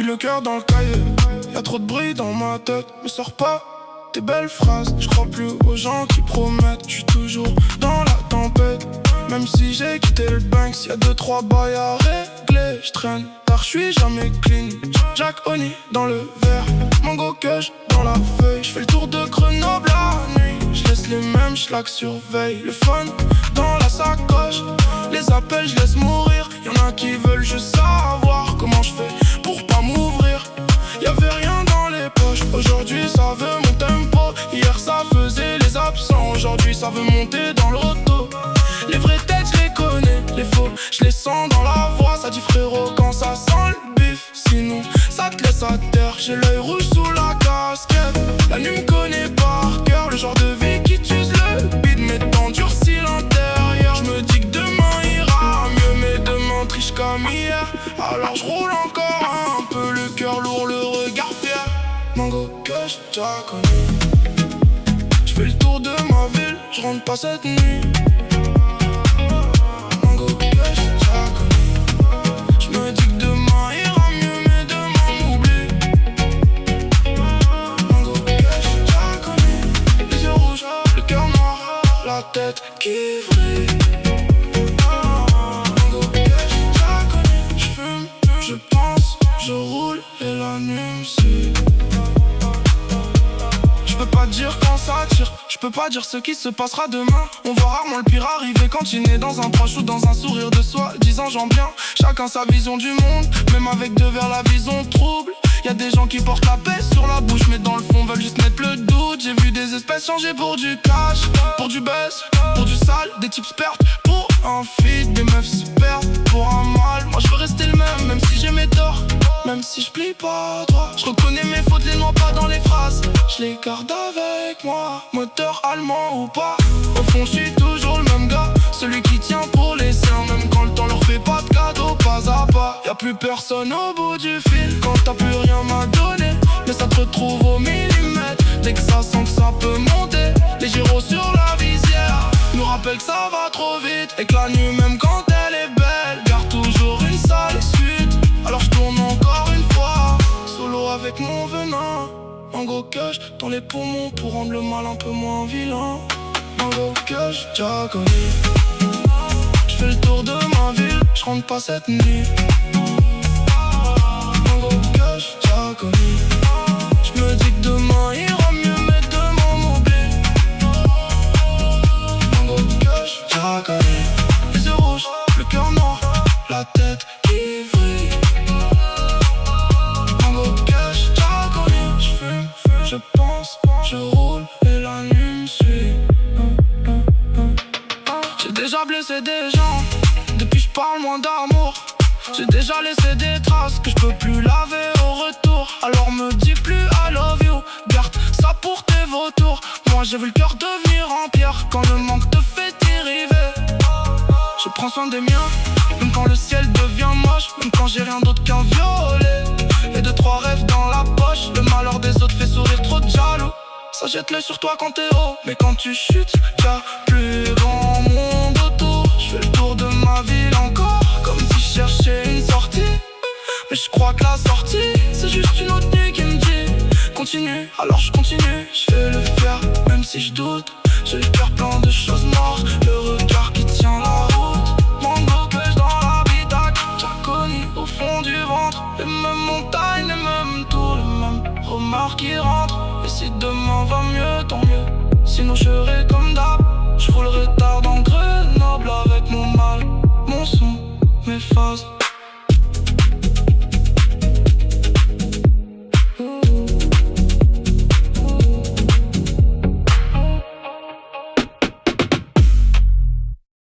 Le cœur dans le cahier, y'a trop de bruit dans ma tête. Me sors pas tes belles phrases, je crois plus aux gens qui promettent. Je suis toujours dans la tempête, même si j'ai quitté le Banks. Y'a 2-3 bails à régler, je traîne tard, je suis jamais clean. Jack Honey dans le verre, mango kush dans la feuille. Je fais le tour de Grenoble la nuit, je laisse les mêmes schlags surveille. Le fun dans la sacoche, les appels je laisse mourir. Y'en a qui veulent juste savoir comment je fais pour pas m'ouvrir. Y'avait rien dans les poches, aujourd'hui ça veut mon tempo. Hier ça faisait les absents, aujourd'hui ça veut monter dans le roto. Les vraies têtes je les connais, les faux je les sens dans la voix. Ça dit frérot quand ça sent le bif, sinon ça te laisse à terre. J'ai l'œil rouge sous la casquette, la nuit me connaît par cœur. Le genre de vie qui t'use le bide mais t'endurcis l'intérieur. Je me dis que demain ira mieux mais demain triche comme hier. Alors je roule encore un peu, le cœur lourd, le regard fier. Mango kush, Jack Honey. Je fais le tour de ma ville, je rentre pas cette nuit. Mango kush, Jack Honey. Je me dis que demain ira mieux mais demain m'oublie. Mango kush, Jack Honey. Les yeux rouges, le cœur noir, la tête qui vrille. Je pense, je roule et la nuit me suit. Je peux pas dire quand ça tire, je peux pas dire ce qui se passera demain. On voit rarement le pire arriver quand il naît dans un proche ou dans un sourire de soi. Disant j'en bien, chacun sa vision du monde. Même avec deux verres la vision trouble. Y'a des gens qui portent la paix sur la bouche mais dans le fond veulent juste mettre le doute. J'ai vu des espèces changer pour du cash, pour du buzz, pour du sale. Des types perdent pour un feed, des meufs se perdent pour un mal. Moi je veux rester le même si j'ai mes torts, même si je plie pas droit. Je reconnais mes fautes, les noie pas dans les phrases. Je les garde avec moi, moteur allemand ou pas. Au fond je suis toujours le même gars, celui qui tient pour les siens. Même quand le temps leur fait pas de cadeaux, pas à pas. Y'a plus personne au bout du fil, quand t'as plus rien m'a donné. Mais ça te retrouve au millimètre, dès que ça sent que ça peut monter. Les gyros sur la visière nous rappellent que ça va trop vite. Et que la nuit même quand elle est belle garde toujours une sale suite. Alors je tourne encore une fois, solo avec mon venin. Mango kush dans les poumons pour rendre le mal un peu moins vilain. Mango kush, Jack Honey. Je fais le tour de ma ville, je rentre pas cette nuit. Mango kush, Jack Honey. Je me dis que demain ira mieux mais demain m'oublie. Mango kush, Jack Honey. Les yeux rouges, le cœur noir, la tête qui vrille. Mango kush, Jack Honey. Je fume, je pense, je roule et la nuit me suit. J'ai déjà blessé des gens, depuis je parle moins d'amour. J'ai déjà laissé des traces que je peux plus laver au retour. Alors me dis plus I love you, garde ça pour tes vautours. Moi j'ai vu le cœur devenir en pierre quand le manque te fait dériver. Je prends soin des miens, même quand le ciel devient moche. Même quand j'ai rien d'autre qu'un violet et 2-3 rêves dans la poche. Le malheur des autres fait sourire trop de jaloux. Ça jette l'œil sur toi quand t'es haut, mais quand tu chutes, y'a plus grand monde autour. Je fais le tour de ma ville encore, comme si je cherchais une sortie. Mais je crois que la sortie, c'est juste une autre nuit qui me dit continue, alors je continue. Je fais le fier, même si je doute. J'ai le cœur plein de choses mortes, le regard qui tient la route. Mango kush dans l'habitacle, Jack Honey au fond du ventre. Les mêmes montagnes, les mêmes tours, les mêmes remarques qui rentrent. Et si demain va mieux, tant mieux, sinon je serai